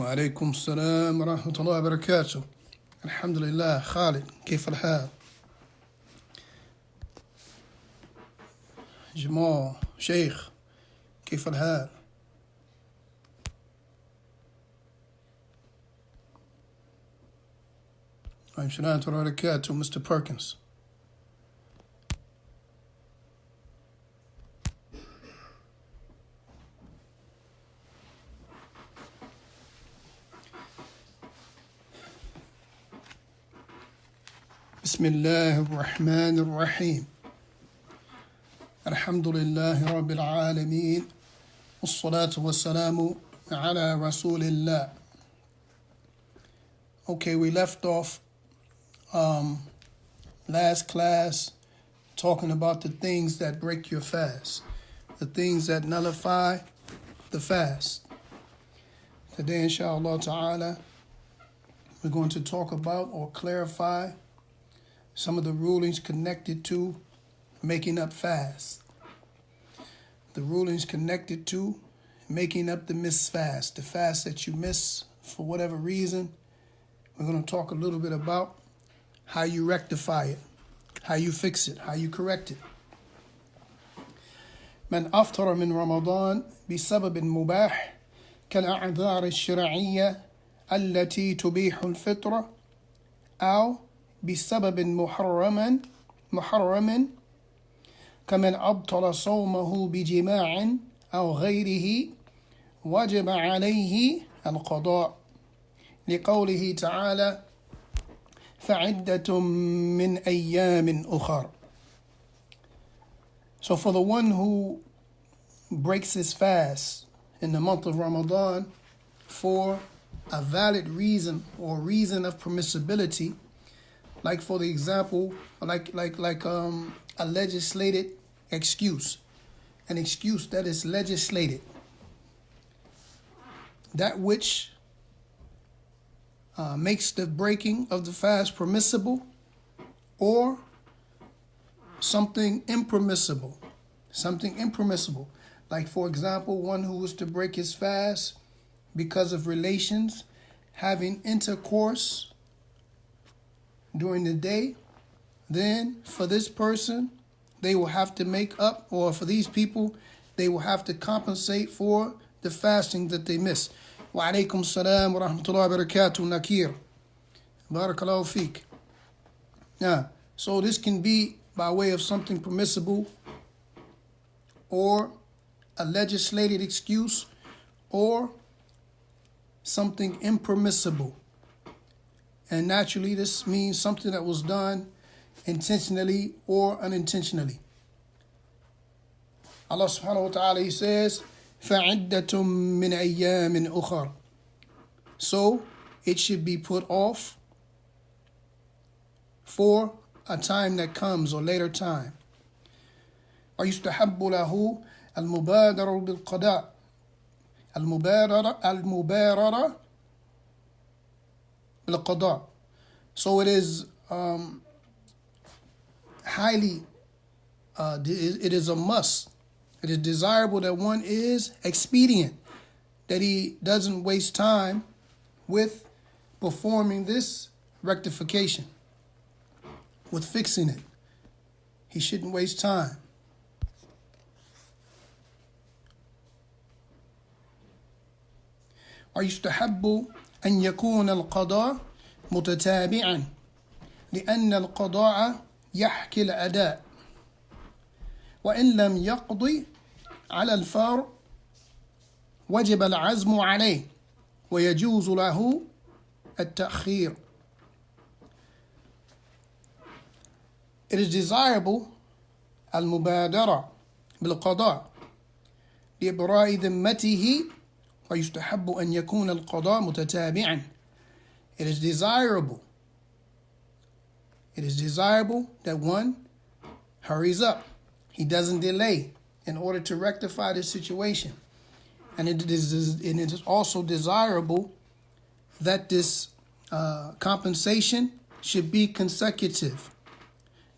وعليكم السلام ورحمة الله وبركاته. الحمد لله. خالد كيف الحال؟ جمال شيخ كيف الحال؟ وعليكم السلام ورحمة الله وبركاته. Mr. Perkins. بسم الله الرحمن الرحيم. الحمد لله رب العالمين والصلاة والسلام على رسول الله. Okay, we left off last class talking about the things that break your fast, the things that nullify the fast. Today, inshallah ta'ala, we're going to talk about or clarify some of the rulings connected to making up fast. The rulings connected to making up the missed fast, the fast that you miss for whatever reason. We're going to talk a little bit about how you rectify it, how you fix it, how you correct it. من أفطر من رمضان بسبب مباح كالأعذار الشرعية التي تبيح الفطرة أو بسبب محرم كمن أبطل صومه بجماع أو غيره وجب عليه القضاء لقوله تعالى فعدة من أيام أخر. So for the one who breaks his fast in the month of Ramadan for a valid reason or reason of permissibility, like for the example, like a legislated excuse, an excuse that is legislated, that which makes the breaking of the fast permissible, or something impermissible, like for example, one who was to break his fast because of relations, having intercourse during the day, then for this person, they will have to make up, or for these people, they will have to compensate for the fasting that they miss. Wa alaikum salam wa rahmatullahi wa barakatuh, Nakir. Barakallahu feek. Now, so this can be by way of something permissible, or a legislated excuse, or something impermissible. And naturally, this means something that was done intentionally or unintentionally. Allah subhanahu wa ta'ala, He says, فَعِدَّةٌ مِّنْ أَيَّامٍ أُخَرٍ. So, it should be put off for a time that comes or later time. وَيُسْتَحَبُّ لَهُ الْمُبَادَرُ بِالْقَضَاءِ المبادرة بالقضاء. So it is highly, it is a must. It is desirable that one is expedient, that he doesn't waste time with performing this rectification, with fixing it. He shouldn't waste time. ويستحب أن يكون القضاء متتابعا لأن القضاء يحكي الأداء وإن لم يقضي على الفار وجب العزم عليه ويجوز له التأخير. It is desirable المبادرة بالقضاء لإبراء ذمته ويستحب أن يكون القضاء متتابعا. It is desirable that one hurries up. He doesn't delay in order to rectify the situation. And it is also desirable that this compensation should be consecutive,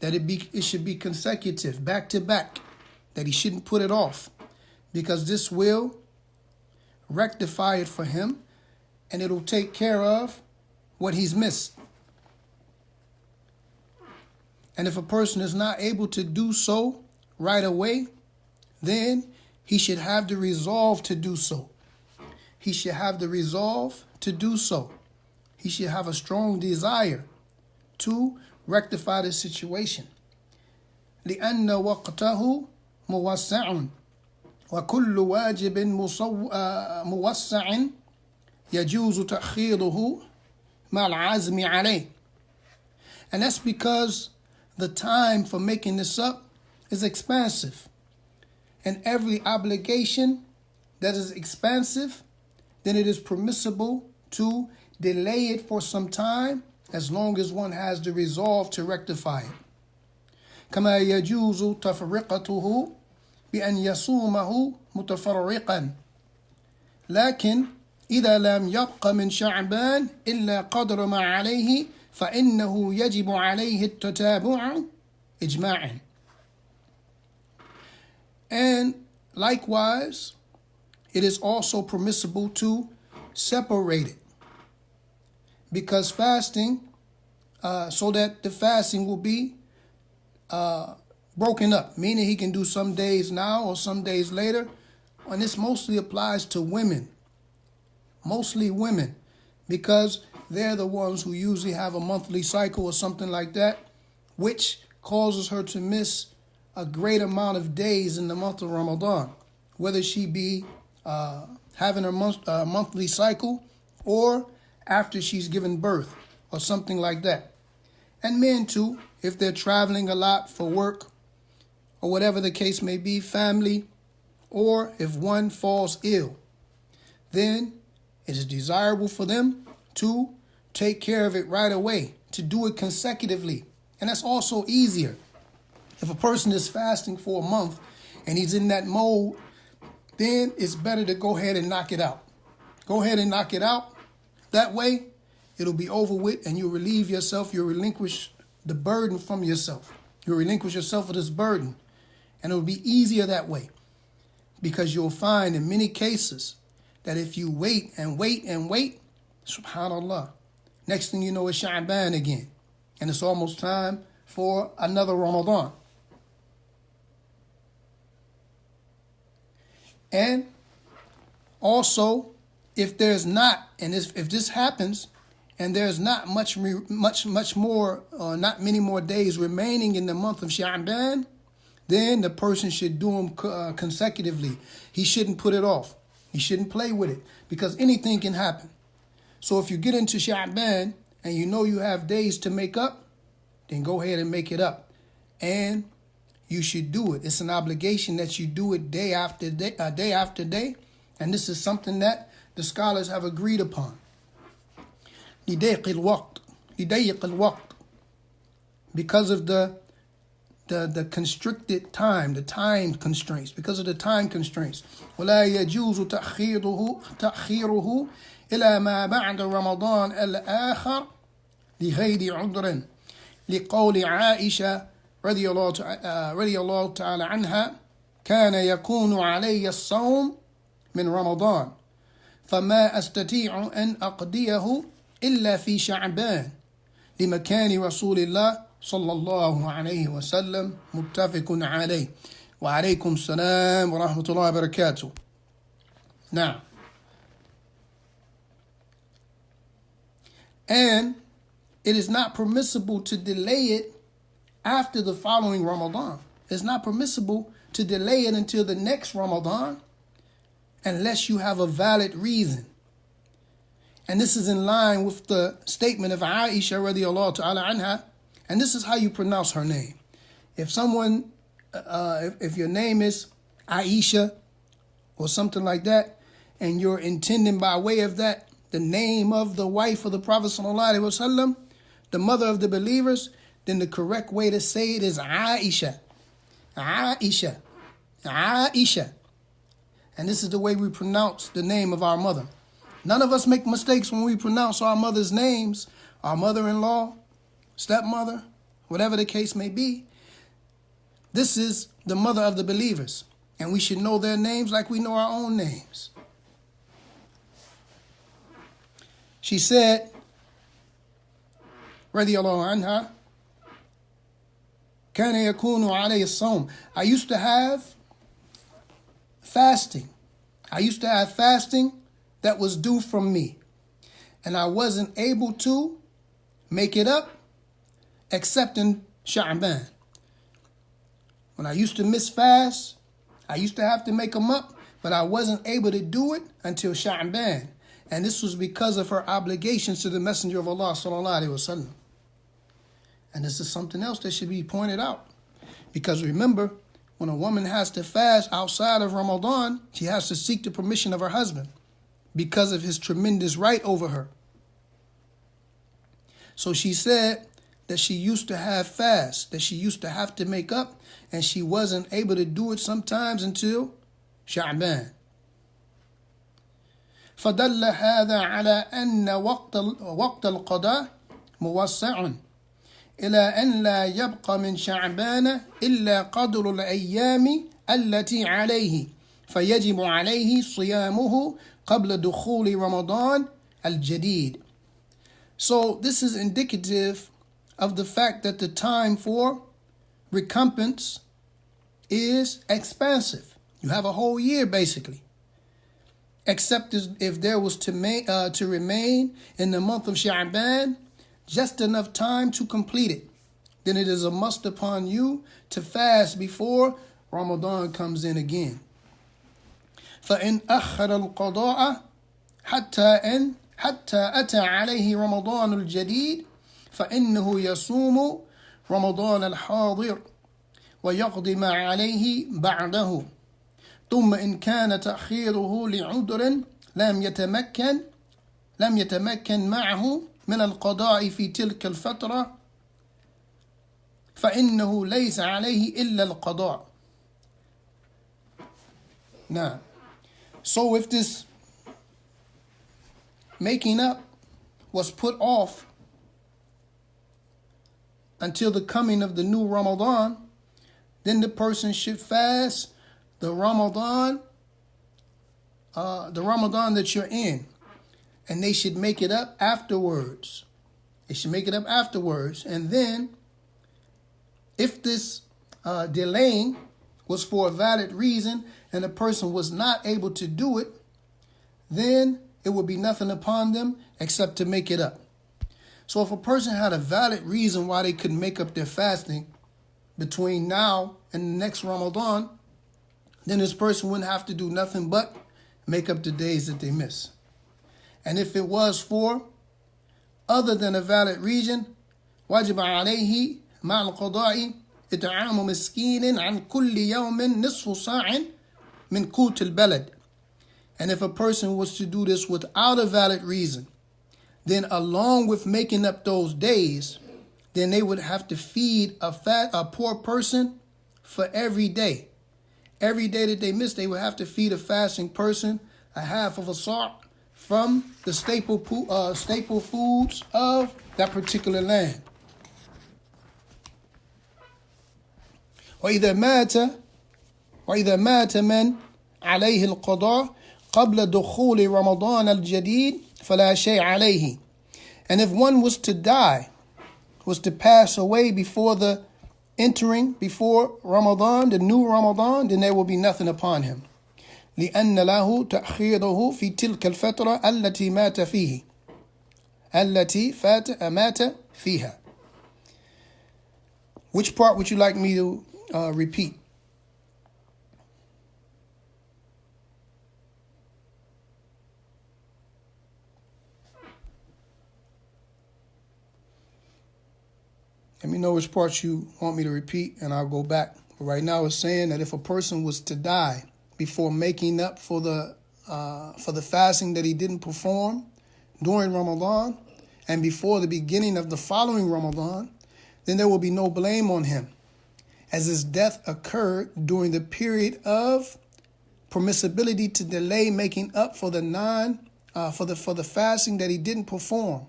that it should be consecutive, back to back, that he shouldn't put it off, because this will rectify it for him and it'll take care of what he's missed. And if a person is not able to do so right away, then he should have the resolve to do so. He should have the resolve to do so. He should have a strong desire to rectify the situation. لأن وقته موسع وكل واجب موسع يجوز تأخيره مع العزم عليه. And that's because the time for making this up is expansive. And every obligation that is expansive, then it is permissible to delay it for some time as long as one has the resolve to rectify it. كما يجوز تفرقته بأن يصومه متفرقا لكن إذا لم يبق من شعبان إلا قدر ما عليه فإنه يجب عليه التتابع إجماعا. And likewise, it is also permissible to separate it, because fasting, so that the fasting will be broken up, meaning he can do some days now or some days later. And this mostly applies to women, because they're the ones who usually have a monthly cycle or something like that, which causes her to miss a great amount of days in the month of Ramadan, whether she be having her monthly cycle or after she's given birth or something like that. And men too, if they're traveling a lot for work or whatever the case may be, family, or if one falls ill, then it is desirable for them to take care of it right away, to do it consecutively. And that's also easier. If a person is fasting for a month and he's in that mode, then it's better to go ahead and knock it out. Go ahead and knock it out. That way, it'll be over with and you'll relieve yourself. You'll relinquish the burden from yourself. You'll relinquish yourself of this burden. And it'll be easier that way. Because you'll find in many cases that if you wait and wait and wait, subhanAllah, next thing you know it's Sha'ban again. And it's almost time for another Ramadan. And also, if there's not, and if this happens, and there's not much more, not many more days remaining in the month of Sha'ban, then the person should do them consecutively. He shouldn't put it off. He shouldn't play with it, because anything can happen. So if you get into Sha'ban and you know you have days to make up, then go ahead and make it up. And you should do it. It's an obligation that you do it day after day. And this is something that the scholars have agreed upon. لضيق الوقت, because of the constricted time, the time constraints, because of the time constraints. ولا يجوز تأخيره إلى ما بعد رمضان الآخر لغير عذر لقول عائشة رضي الله تعالى عنها كان يكون علي الصوم من رمضان فما أستطيع أن أقضيه إلا في شعبان لمكان رسول الله صلى الله عليه وسلم متفق عليه وعليكم السلام ورحمة الله وبركاته. Now, and it is not permissible to delay it after the following Ramadan. It's not permissible to delay it until the next Ramadan unless you have a valid reason. And this is in line with the statement of Aisha radiallahu ta'ala anha. And this is how you pronounce her name. If someone, if your name is Aisha or something like that, and you're intending by way of that the name of the wife of the Prophet sallallahu alaihi wasallam, the mother of the believers, then the correct way to say it is Aisha. Aisha. Aisha. And this is the way we pronounce the name of our mother. None of us make mistakes when we pronounce our mother's names, our mother-in-law, stepmother, whatever the case may be. This is the mother of the believers, and we should know their names like we know our own names. She said, radiyallahu anha, كان يكون علي الصوم. I used to have fasting. I used to have fasting that was due from me. And I wasn't able to make it up except in Sha'ban. When I used to miss fast, I used to have to make them up, but I wasn't able to do it until Sha'ban. And this was because of her obligations to the Messenger of Allah sallallahu alaihi wasallam. And this is something else that should be pointed out. Because remember, when a woman has to fast outside of Ramadan, she has to seek the permission of her husband because of his tremendous right over her. So she said that she used to have fast, that she used to have to make up, and she wasn't able to do it sometimes until Sha'ban. فدل هذا على أن وقت القضاء موسع إلى أن لا يبقى من شعبان إلا قدر الأيام التي عليه فيجب عليه صيامه قبل دخول رمضان الجديد. So this is indicative of the fact that the time for recompense is expansive. You have a whole year basically. Except if there was to remain in the month of Sha'ban just enough time to complete it, then it is a must upon you to fast before Ramadan comes in again. فإن أخر القضاء حتى أتى عليه رمضان الجديد فإنه يصوم رمضان الحاضر ويقضي ما عليه بعده. ثم إن كان تأخيره لعذر لم يتمكن معه من القضاء في تلك الفترة فإنه ليس عليه إلا القضاء. Now, so if this making up was put off until the coming of the new Ramadan, then the person should fast the Ramadan that you're in, and they should make it up afterwards. They should make it up afterwards, and then if this delaying was for a valid reason and the person was not able to do it, then it would be nothing upon them except to make it up. So if a person had a valid reason why they couldn't make up their fasting between now and the next Ramadan, then this person wouldn't have to do nothing but make up the days that they miss. And if it was for other than a valid reason, وَجِبَ عَلَيْهِ مَعَ الْقَضَاءِ إِطْعَامُ مِسْكِينٍ عَنْ كُلِّ يَوْمٍ نِصْفُ صَاعٍ مِنْ قُوتِ الْبَلَدِ. And if a person was to do this without a valid reason, then along with making up those days, then they would have to feed a poor person for every day. Every day that they miss, they would have to feed a fasting person a half of a sa' from the staple foods of that particular land. وإذا مات من عليه القضاء قبل دخول رمضان الجديد فلا شيء عليه. And if one was to die, was to pass away before Ramadan, the new Ramadan, then there will be nothing upon him. لأن له تأخيره في تلك الفترة التي مات فيها. Which part would you like me to repeat? Let me know which parts you want me to repeat, and I'll go back. But right now it's saying that if a person was to die before making up for the fasting that he didn't perform during Ramadan and before the beginning of the following Ramadan, then there will be no blame on him, as his death occurred during the period of permissibility to delay making up for the fasting that he didn't perform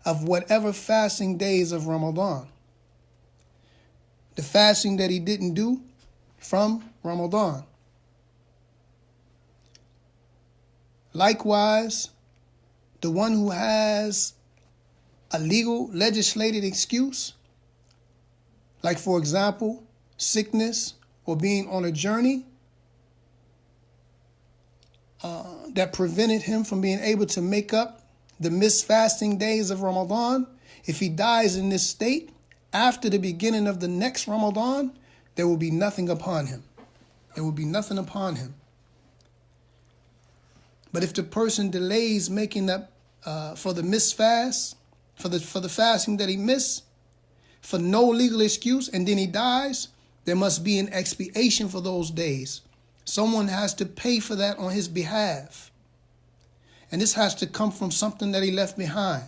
of whatever fasting days of Ramadan. The fasting that he didn't do from Ramadan. Likewise, the one who has a legal legislated excuse, like for example, sickness or being on a journey, that prevented him from being able to make up the missed fasting days of Ramadan, if he dies in this state, after the beginning of the next Ramadan, there will be nothing upon him. There will be nothing upon him. But if the person delays making up for the missed fast, for the fasting that he missed, for no legal excuse, and then he dies, there must be an expiation for those days. Someone has to pay for that on his behalf. And this has to come from something that he left behind.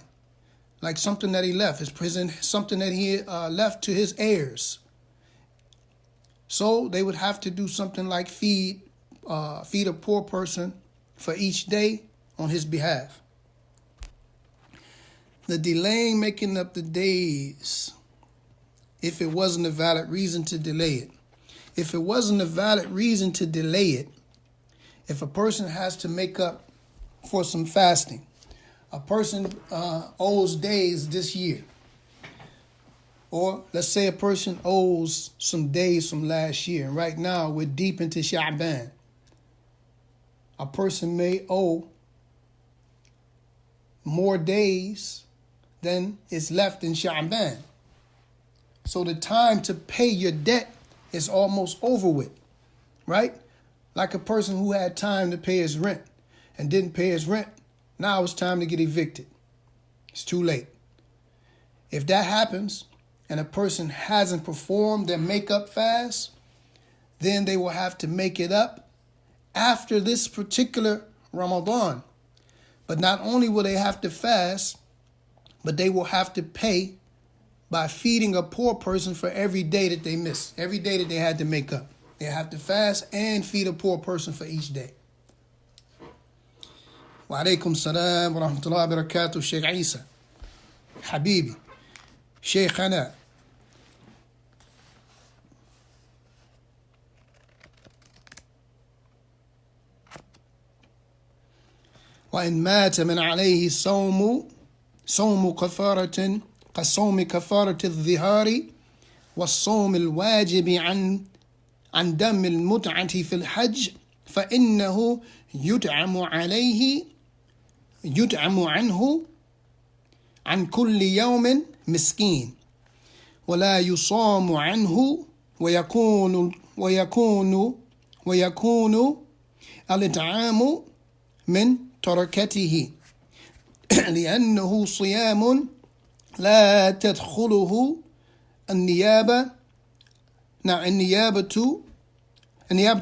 Like something that he left, his prison, something that he left to his heirs. So they would have to do something like feed a poor person for each day on his behalf. The delaying making up the days, if it wasn't a valid reason to delay it. If it wasn't a valid reason to delay it, if a person has to make up for some fasting, a person owes days this year, or let's say a person owes some days from last year, and right now we're deep into Sha'ban. A person may owe more days than is left in Sha'ban. So the time to pay your debt is almost over with, right? Like a person who had time to pay his rent and didn't pay his rent, now it's time to get evicted. It's too late. If that happens and a person hasn't performed their make-up fast, then they will have to make it up after this particular Ramadan. But not only will they have to fast, but they will have to pay by feeding a poor person for every day that they missed, every day that they had to make up. They have to fast and feed a poor person for each day. Wa alaikum salam wa rahmatullahi wa barakatuh, Sheikh Isa. Habibi, Sheikhana. وإن مات من عليه صوم كفارة كصوم كفارة الظهار والصوم الواجب عن دم المتعة في الحج فإنه يطعم عنه عن كل يوم مسكين ولا يصام عنه ويكون الإطعام من تركته لأنه صيام لا تدخله النيابة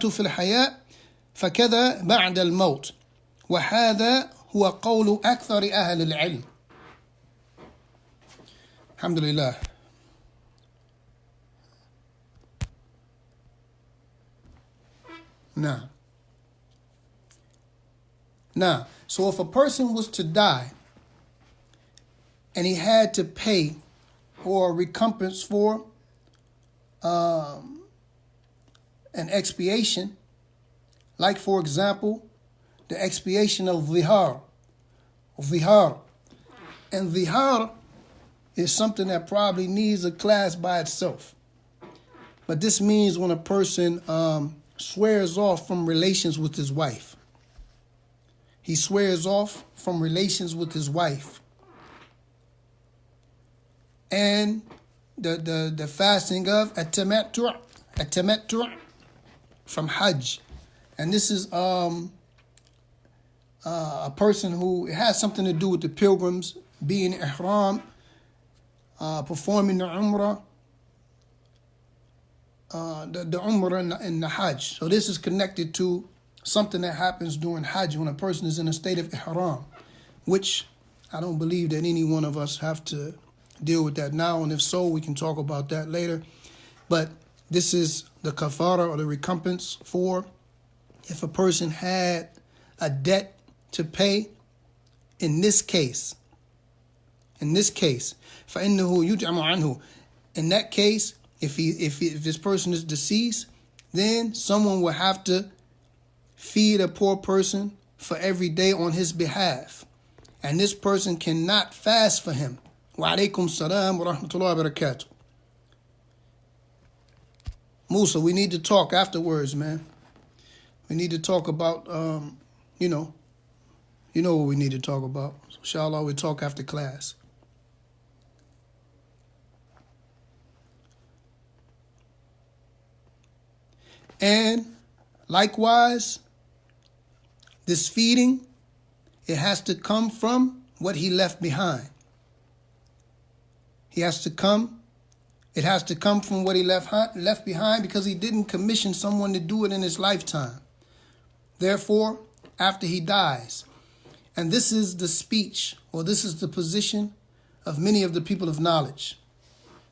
في الحياة فكذا بعد الموت وهذا هو قول أكثر أهل العلم. الحمد لله. Now, so if a person was to die and he had to pay or recompense for an expiation, like for example, the expiation of Zihar. And Zihar is something that probably needs a class by itself. But this means when a person swears off from relations with his wife. He swears off from relations with his wife. And the fasting of at-tamattu' from Hajj. And this is a person who, it has something to do with the pilgrims being ihram, performing the umrah, the umrah and the Hajj. So this is connected to something that happens during Hajj when a person is in a state of ihram, which I don't believe that any one of us have to deal with that now, and if so, we can talk about that later. But this is the kafara or the recompense for if a person had a debt to pay. In this case, فَإِنَّهُ يُطْعَمُ عَنْهُ. In that case, if this person is deceased, then someone will have to feed a poor person for every day on his behalf. and this person cannot fast for him. Wa alaikum salam wa rahmatullahi wa barakatuh. Musa, we need to talk afterwards, man. We need to talk about, you know what we need to talk about. So, inshallah, we'll talk after class. And likewise, this feeding, it has to come from what he left behind. It has to come from what he left behind, because he didn't commission someone to do it in his lifetime. Therefore, after he dies, and this is the speech, or this is the position of many of the people of knowledge.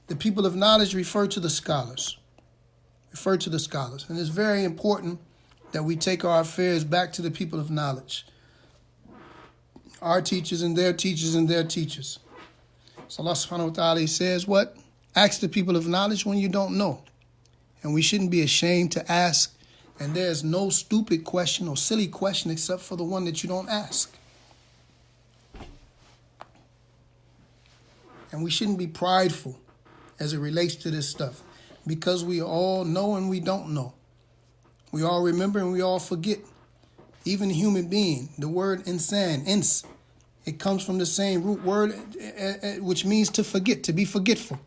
The people of knowledge refer to the scholars. And it's very important that we take our affairs back to the people of knowledge. Our teachers and their teachers and their teachers. So Allah subhanahu wa ta'ala says what? Ask the people of knowledge when you don't know. And we shouldn't be ashamed to ask. And there's no stupid question or silly question except for the one that you don't ask. And we shouldn't be prideful as it relates to this stuff, because we all know and we don't know. We all remember and we all forget. Even a human being, the word insan, ins, it comes from the same root word, which means to forget, to be forgetful.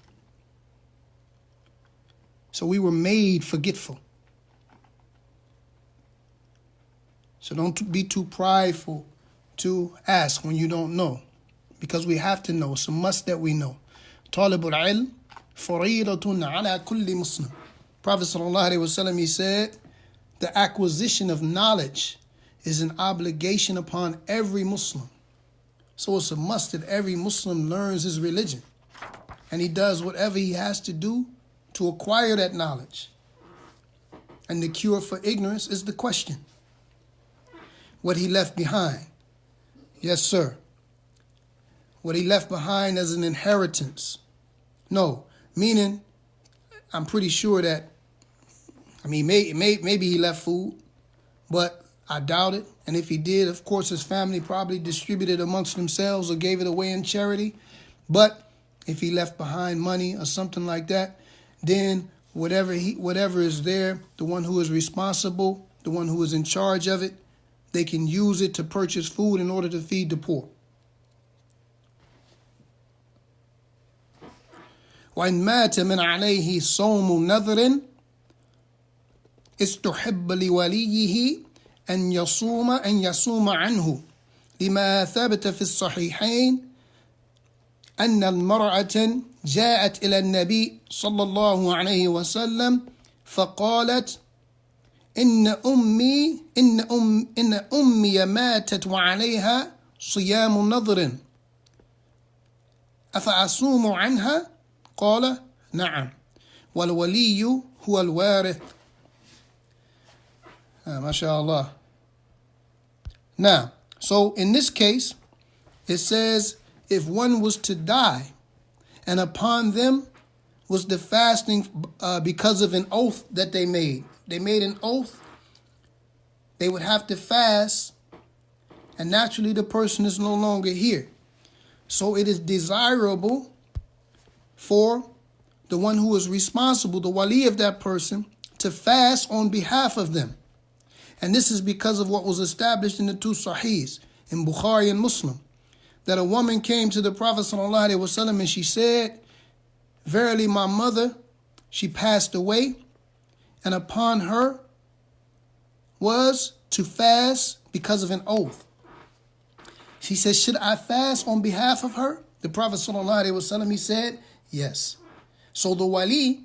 So we were made forgetful. So don't be too prideful to ask when you don't know, because we have to know. It's a must that we know. Talibul ilm faridatun ala kulli muslim. Prophet sallallahu alaihi wasallam, he said, the acquisition of knowledge is an obligation upon every Muslim. So it's a must that every Muslim learns his religion, and he does whatever he has to do to acquire that knowledge. And the cure for ignorance is the question. What he left behind. Yes, sir. What he left behind as an inheritance. No, meaning, I'm pretty sure that, maybe he left food, but I doubt it. And if he did, of course, his family probably distributed amongst themselves or gave it away in charity. But if he left behind money or something like that, then whatever is there, the one who is responsible, the one who is in charge of it, they can use it to purchase food in order to feed the poor. وَإِنْ مَاتَ مِنْ عَلَيْهِ صَوْمُ نَذْرٍ استحب لوليه أن يصوم عنه لما ثبت في الصحيحين أن المرأة جاءت إلى النبي صلى الله عليه وسلم فقالت إن أمي ماتت وعليها صيام نذر أفأصوم عنها؟ قال نعم والولي هو الوارث. MashaAllah. Now, so in this case, it says, if one was to die, and upon them was the fasting because of an oath that they made. They made an oath. They would have to fast, and naturally the person is no longer here. So it is desirable for the one who is responsible, the wali of that person, to fast on behalf of them. And this is because of what was established in the two Sahihs, in Bukhari and Muslim, that a woman came to the Prophet ﷺ and she said, verily my mother, she passed away, and upon her was to fast because of an oath. She said, should I fast on behalf of her? The Prophet ﷺ, he said, yes. So the wali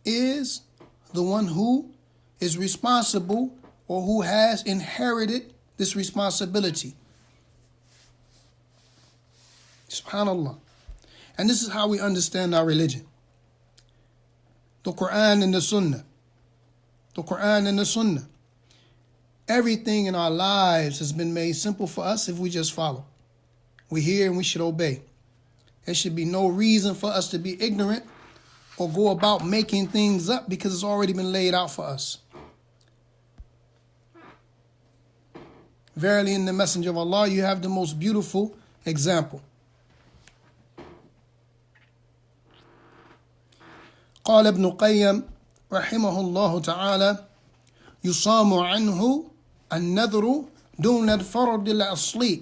is the one who is responsible or who has inherited this responsibility. SubhanAllah. And this is how we understand our religion. The Quran and the Sunnah. The Quran and the Sunnah. Everything in our lives has been made simple for us if we just follow. We hear and we should obey. There should be no reason for us to be ignorant or go about making things up because it's already been laid out for us. Verily in the Messenger of Allah, you have the most beautiful Example. قال ابن قيم رحمه الله تعالى يصام عنه النذر دون الفرض الأصلي،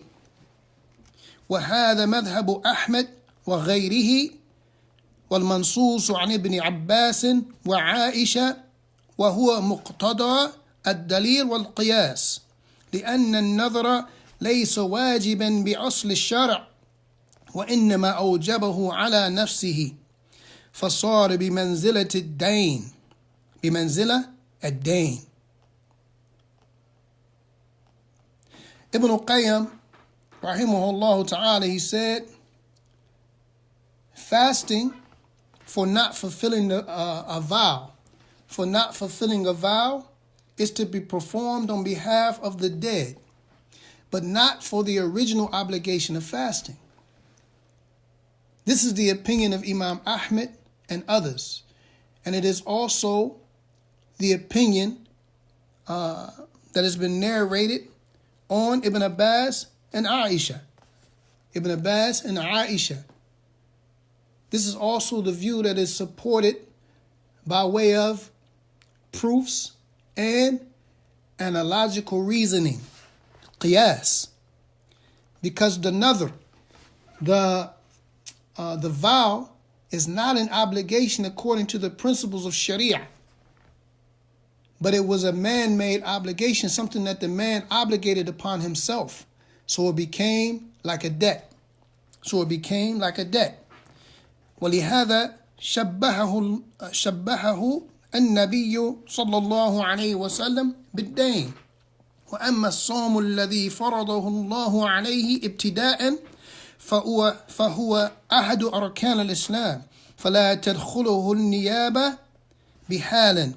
وهذا مذهب أحمد وغيره، والمنصوص عن ابن عباس وعائشة، وهو مقتضى الدليل والقياس، لأن النذر ليس واجبا بأصل الشرع، وإنما أوجبه على نفسه، فصار بمنزلة الدين. بمنزلة الدين. Ibn Qayyim rahimahullah ta'ala, he said, fasting for not fulfilling a vow, is to be performed on behalf of the dead, but not for the original obligation of fasting. This is the opinion of Imam Ahmed and others, and it is also the opinion that has been narrated on Ibn Abbas and Aisha. Ibn Abbas and Aisha. This is also the view that is supported by way of proofs and analogical reasoning, qiyas. Because the nadhr, the vow, is not an obligation according to the principles of Sharia, but it was a man-made obligation, something that the man obligated upon himself. So it became like a debt. ولهذا شبهه النبي صلى الله عليه وسلم بالدين. وأما الصوم الذي فرضه الله عليه ابتداء فهو أحد أركان الإسلام، فلا تدخله النيابة بحال،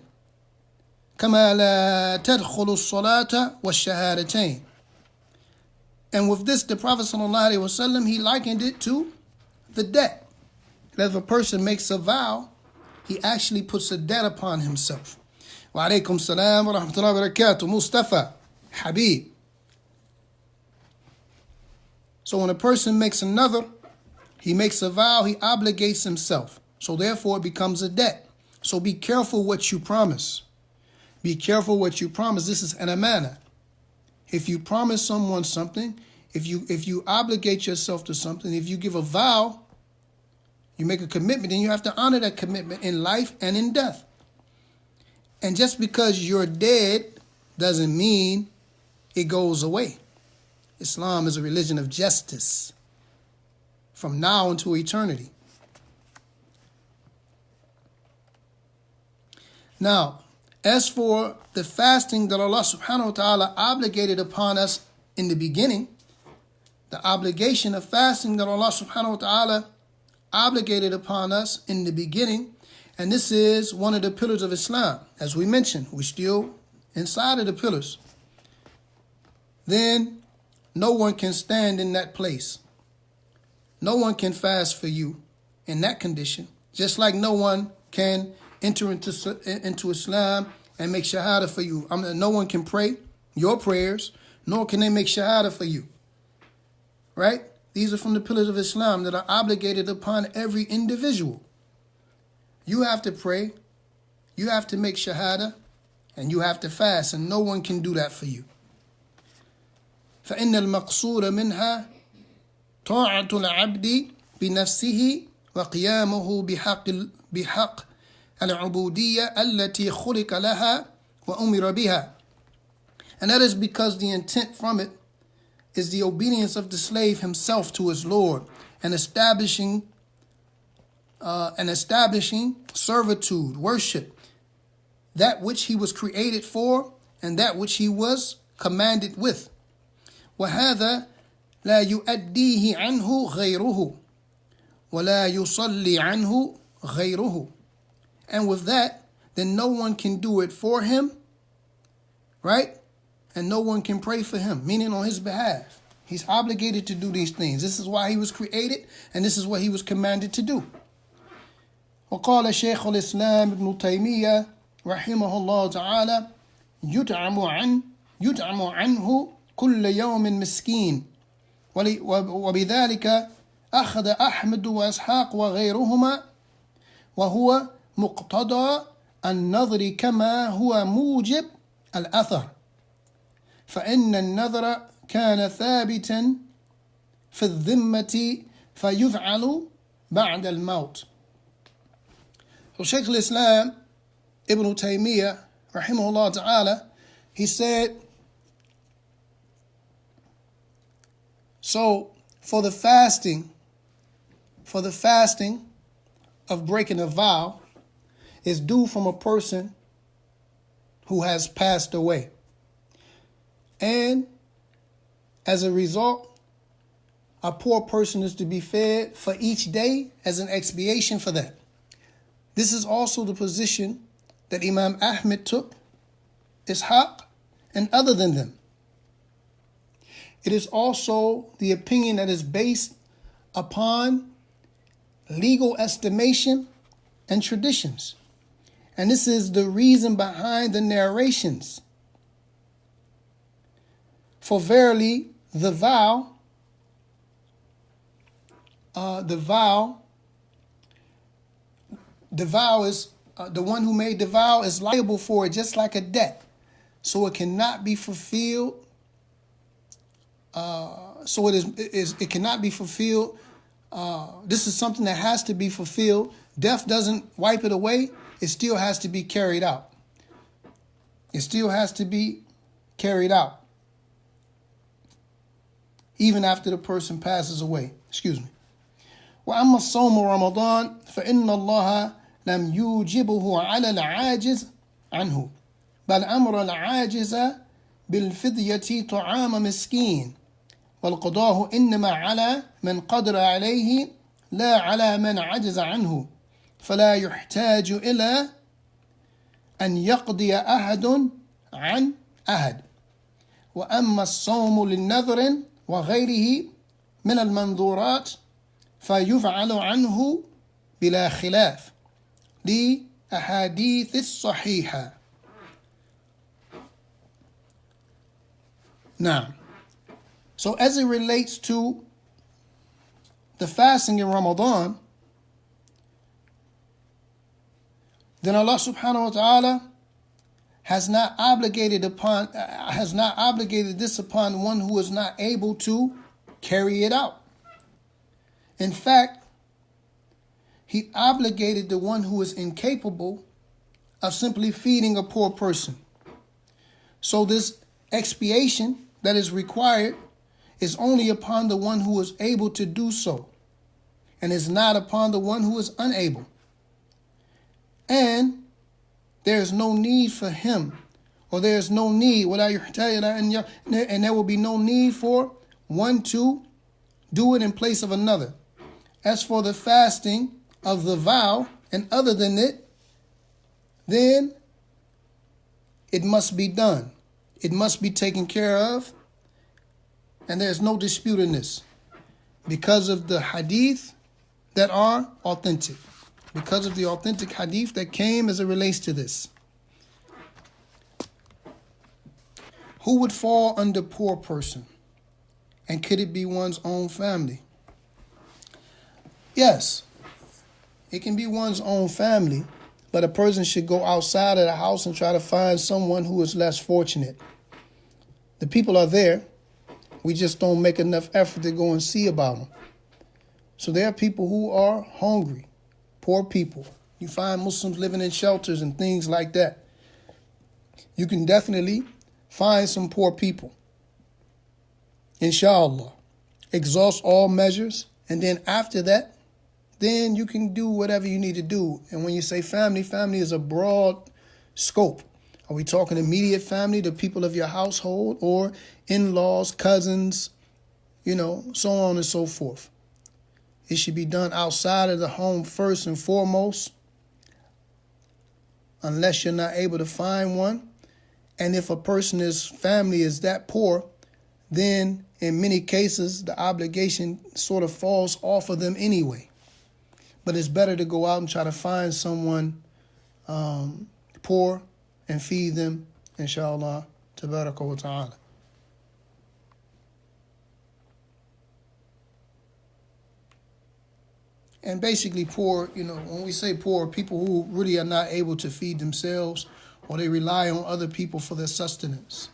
كما لا تدخل الصلاة والشهادتين. And with this, the Prophet ﷺ, he likened it to the debt. That if a person makes a vow, he actually puts a debt upon himself. Wa alaikum salam wa rahmatullahi wa barakatuh. Mustafa, Habib. So when a person makes another, he makes a vow, he obligates himself. So therefore it becomes a debt. So be careful what you promise. Be careful what you promise. This is an amana. If you promise someone something, if you obligate yourself to something, if you give a vow, you make a commitment, then you have to honor that commitment in life and in death. And just because you're dead doesn't mean it goes away. Islam is a religion of justice from now until eternity. Now, as for the fasting that Allah subhanahu wa ta'ala obligated upon us in the beginning, the obligation of fasting that Allah subhanahu wa ta'ala obligated upon us in the beginning, and this is one of the pillars of Islam. As we mentioned, we're still inside of the pillars. Then no one can stand in that place. No one can fast for you in that condition, just like no one can enter into Islam and make shahada for you. No one can pray your prayers, nor can they make shahada for you. Right? These are from the pillars of Islam that are obligated upon every individual. You have to pray, you have to make shahada, and you have to fast, and no one can do that for you. فإن المقصود منها طاعة العبد بنفسه وقيامه بحق العبودية التي خلق لها وأمر بها. And that is because the intent from it is the obedience of the slave himself to his Lord, and establishing servitude, worship, that which he was created for and that which he was commanded with. وهذا لا يؤديه عنه غيره ولا يصلي عنه غيره. And with that, then no one can do it for him, right? And no one can pray for him, meaning on his behalf. He's obligated to do these things. This is why he was created, and this is what he was commanded to do. وقال شيخ الإسلام ابن تيمية رحمه الله تعالى يطعم عنه كل يوم مسكين وبذلك أخذ أحمد وإسحاق وغيرهما وهو مقتضى النظر كما هو موجب الأثر فإن النظر كان ثابتا في الذمة فيفعل بعد الموت. So Shaykh al-Islam Ibn Taymiyyah rahimahullah ta'ala, he said, so for the fasting of breaking a vow is due from a person who has passed away. And as a result, a poor person is to be fed for each day as an expiation for that. This is also the position that Imam Ahmed took, Ishaq, and other than them. It is also the opinion that is based upon legal estimation and traditions. And this is the reason behind the narrations. For verily, the vow is the one who made the vow is liable for it, just like a debt. So it cannot be fulfilled. It cannot be fulfilled. This is something that has to be fulfilled. Death doesn't wipe it away. It still has to be carried out. It still has to be carried out, even after the person passes away. Excuse me. وأما الصوم رمضان فإن الله لم يوجبه على العاجز عنه بل أمر العاجز بالفدية طعام مسكين والقضاء إنما على من قدر عليه لا على من عجز عنه فلا يحتاج إلى أن يقضي أحد عن أحد. وأما الصوم للنذر وغيره من المنذورات فيفعل عنه بلا خلاف لأحاديث الصحيحة. Now, so as it relates to the fasting in Ramadan, then Allah subhanahu wa ta'ala has not obligated this upon one who is not able to carry it out. In fact, He obligated the one who is incapable of simply feeding a poor person. So this expiation that is required is only upon the one who is able to do so, and is not upon the one who is unable. And there is no need for him, or there is no need, and there will be no need for one to do it in place of another. As for the fasting of the vow and other than it, then it must be done. It must be taken care of, and there's no dispute in this because of the hadith that are authentic. Because of the authentic hadith that came as it relates to this. Who would fall under poor person? And could it be one's own family? Yes, it can be one's own family, but a person should go outside of the house and try to find someone who is less fortunate. The people are there. We just don't make enough effort to go and see about them. So there are people who are hungry. Poor people. You find Muslims living in shelters and things like that. You can definitely find some poor people. Inshallah. Exhaust all measures. And then after that, then you can do whatever you need to do. And when you say family, family is a broad scope. Are we talking immediate family, the people of your household, or in-laws, cousins, so on and so forth? It should be done outside of the home first and foremost, unless you're not able to find one. And if a person's family is that poor, then in many cases, the obligation sort of falls off of them anyway. But it's better to go out and try to find someone poor and feed them, inshallah, tabaraka wa ta'ala. And basically poor, when we say poor, people who really are not able to feed themselves or they rely on other people for their sustenance.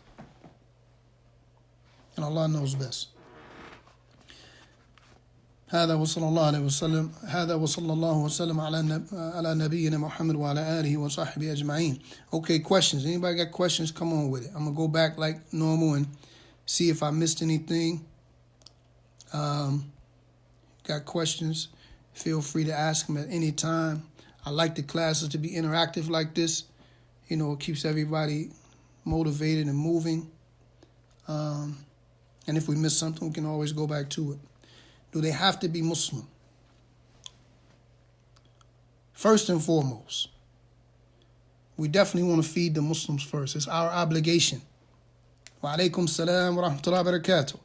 And Allah knows best. هذا وصلى الله عليه وسلم هذا وصلى الله وسلم على نبينا محمد وعلى آله وصحبه أجمعين. Okay, questions. Anybody got questions? Come on with it. I'm going to go back like normal and see if I missed anything. Got questions? Feel free to ask them at any time. I like the classes to be interactive like this. It keeps everybody motivated and moving. And if we miss something, we can always go back to it. Do they have to be Muslim? First and foremost, we definitely want to feed the Muslims first. It's our obligation. Wa alaikum salam wa rahmatullahi wa barakatuh.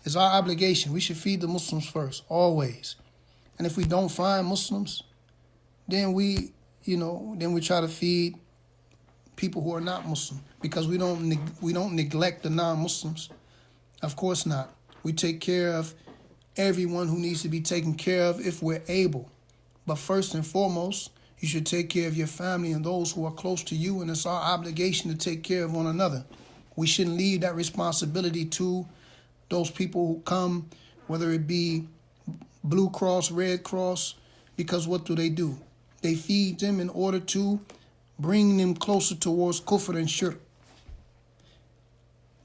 It's our obligation. We should feed the Muslims first, always. And if we don't find Muslims, then we try to feed people who are not Muslim, because we don't neglect the non-Muslims. Of course not. We take care of everyone who needs to be taken care of if we're able. But first and foremost, you should take care of your family and those who are close to you, and it's our obligation to take care of one another. We shouldn't leave that responsibility to those people who come, whether it be Blue Cross, Red Cross, because what do? They feed them in order to bring them closer towards kufr and shirk.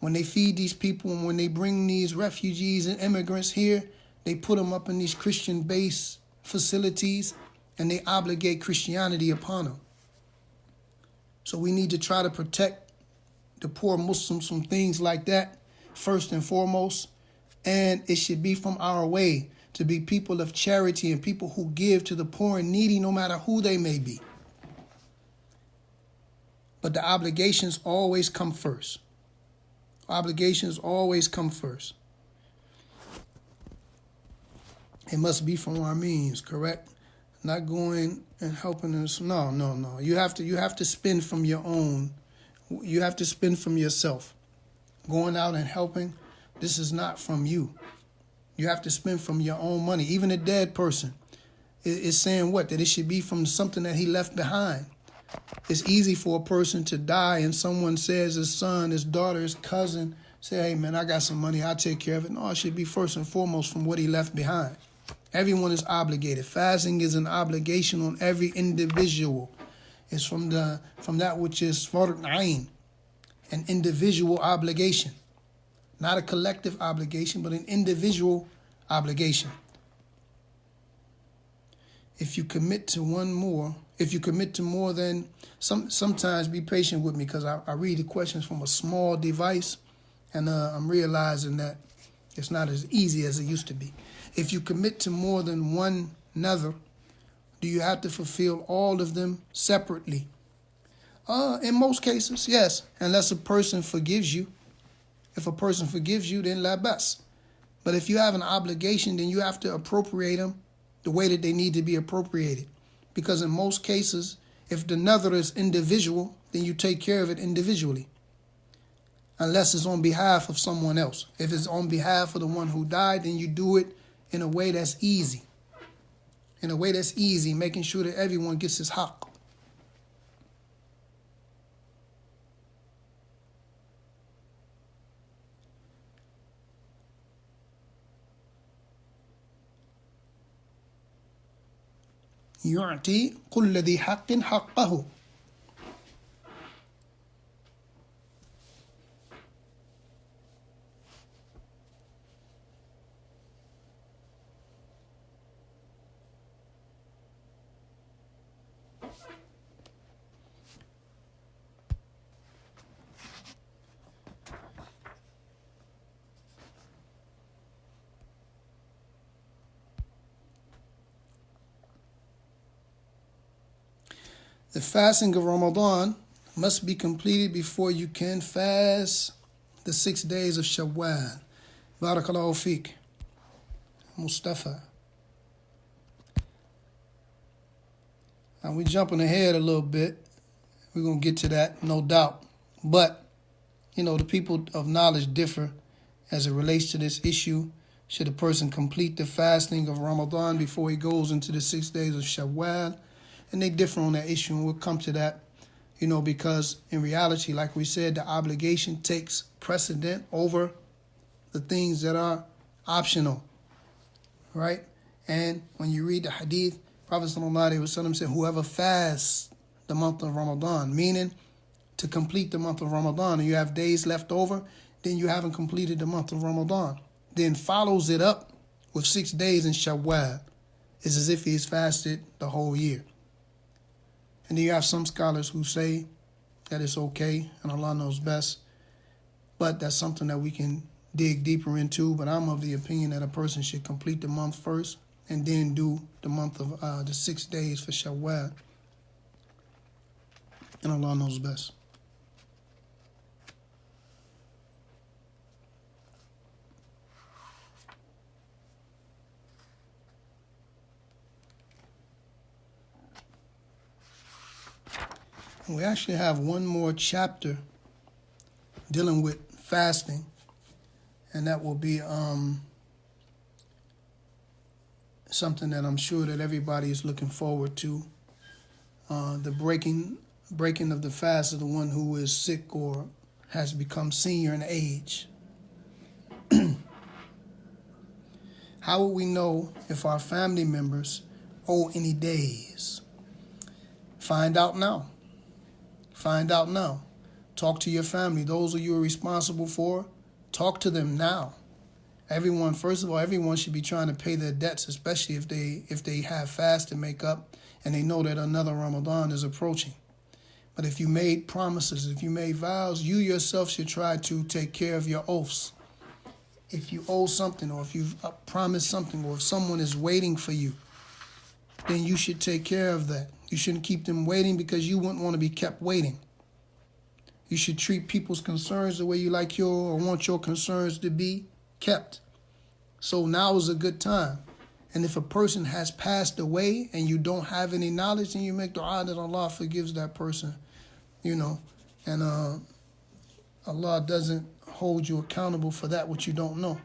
When they feed these people and when they bring these refugees and immigrants here, they put them up in these Christian-based facilities and they obligate Christianity upon them. So we need to try to protect the poor Muslims from things like that, first and foremost. And it should be from our way to be people of charity and people who give to the poor and needy, no matter who they may be. But the obligations always come first. Obligations always come first. It must be from our means, correct? Not going and helping us. No. You have to spend from your own. You have to spend from yourself. Going out and helping, this is not from you. You have to spend from your own money. Even a dead person is saying what? That it should be from something that he left behind. It's easy for a person to die and someone says his son, his daughter, his cousin, say, hey man, I got some money, I'll take care of it. No, it should be first and foremost from what he left behind. Everyone is obligated. Fasting is an obligation on every individual. It's from that which is fard ayn, an individual obligation. Not a collective obligation, but an individual obligation. If you commit to more than, sometimes be patient with me, because I read the questions from a small device, and I'm realizing that it's not as easy as it used to be. If you commit to more than one nadhr, do you have to fulfill all of them separately? In most cases, yes, unless a person forgives you. If a person forgives you, then la bas. But if you have an obligation, then you have to appropriate them the way that they need to be appropriated. Because in most cases, if the nadhr is individual, then you take care of it individually. Unless it's on behalf of someone else. If it's on behalf of the one who died, then you do it in a way that's easy. In a way that's easy, making sure that everyone gets his haqq. يعطي كل ذي حق حقه. The fasting of Ramadan must be completed before you can fast the 6 days of Shawwal. Barakallahu feek. Mustafa. Now we're jumping ahead a little bit. We're going to get to that, no doubt. But, the people of knowledge differ as it relates to this issue. Should a person complete the fasting of Ramadan before he goes into the 6 days of Shawwal? And they differ on that issue, and we'll come to that, because in reality, like we said, the obligation takes precedent over the things that are optional, right? And when you read the hadith, Prophet ﷺ said, whoever fasts the month of Ramadan, meaning to complete the month of Ramadan, and you have days left over, then you haven't completed the month of Ramadan. Then follows it up with 6 days in Shawwal. It's as if he's fasted the whole year. And then you have some scholars who say that it's okay, and Allah knows best. But that's something that we can dig deeper into. But I'm of the opinion that a person should complete the month first and then do the month of the 6 days for Shawwal. And Allah knows best. We actually have one more chapter dealing with fasting, and that will be something that I'm sure that everybody is looking forward to. The breaking of the fast of the one who is sick or has become senior in age. How will we know if our family members owe any days? Find out now. Find out now. Talk to your family. Those who you are responsible for, talk to them now. Everyone, first of all, everyone should be trying to pay their debts, especially if they have fast to make up and they know that another Ramadan is approaching. But if you made promises, if you made vows, you yourself should try to take care of your oaths. If you owe something, or if you've promised something, or if someone is waiting for you, then you should take care of that. You shouldn't keep them waiting because you wouldn't want to be kept waiting. You should treat people's concerns the way you like your or want your concerns to be kept. So now is a good time. And if a person has passed away and you don't have any knowledge, then you make dua that Allah forgives that person, and Allah doesn't hold you accountable for that which you don't know.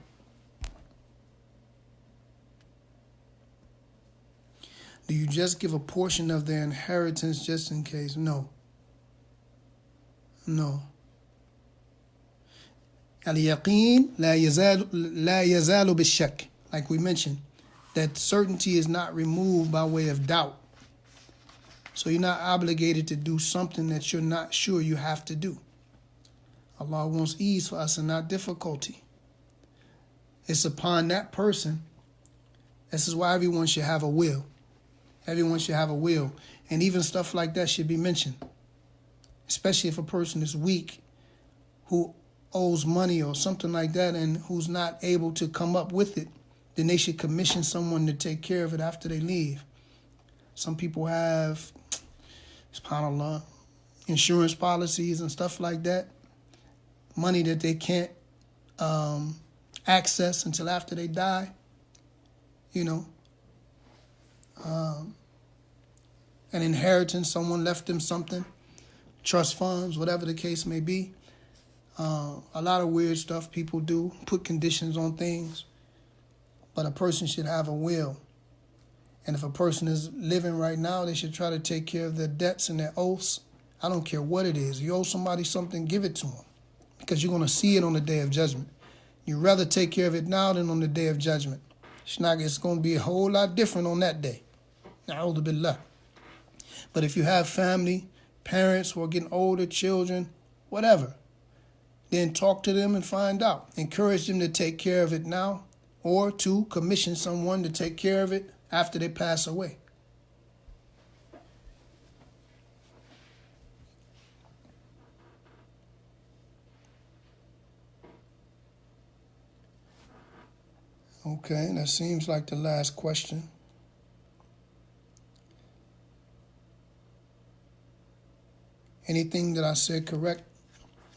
Do you just give a portion of their inheritance just in case? No. Al-yaqeen la yazalu bil-shak. Like we mentioned, that certainty is not removed by way of doubt. So you're not obligated to do something that you're not sure you have to do. Allah wants ease for us and not difficulty. It's upon that person. This is why everyone should have a will. Everyone should have a will. And even stuff like that should be mentioned. Especially if a person is weak, who owes money or something like that, and who's not able to come up with it, then they should commission someone to take care of it after they leave. Some people have, subhanAllah, insurance policies and stuff like that. Money that they can't access until after they die. An inheritance, someone left them something, trust funds, whatever the case may be. A lot of weird stuff people do, put conditions on things. But a person should have a will. And if a person is living right now, they should try to take care of their debts and their oaths. I don't care what it is. You owe somebody something, give it to them. Because you're going to see it on the day of judgment. You'd rather take care of it now than on the day of judgment. It's going to be a whole lot different on that day. Na'udhu billah. But if you have family, parents who are getting older, children, whatever, then talk to them and find out. Encourage them to take care of it now, or to commission someone to take care of it after they pass away. Okay, that seems like the last question. Anything that I said correct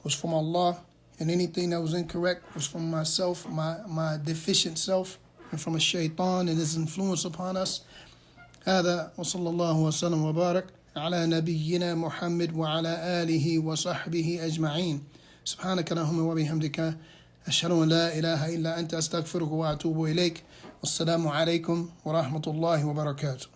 was from Allah, and anything that was incorrect was from myself, my deficient self, and from a shaitan and his influence upon us. هذا وصلى الله وسلم وبارك على نبينا محمد وعلى آله وصحبه أجمعين. سبحانك اللهم وبحمدك أشهد أن لا إله إلا أنت أستغفرك وأتوب إليك. والسلام عليكم ورحمة الله وبركاته.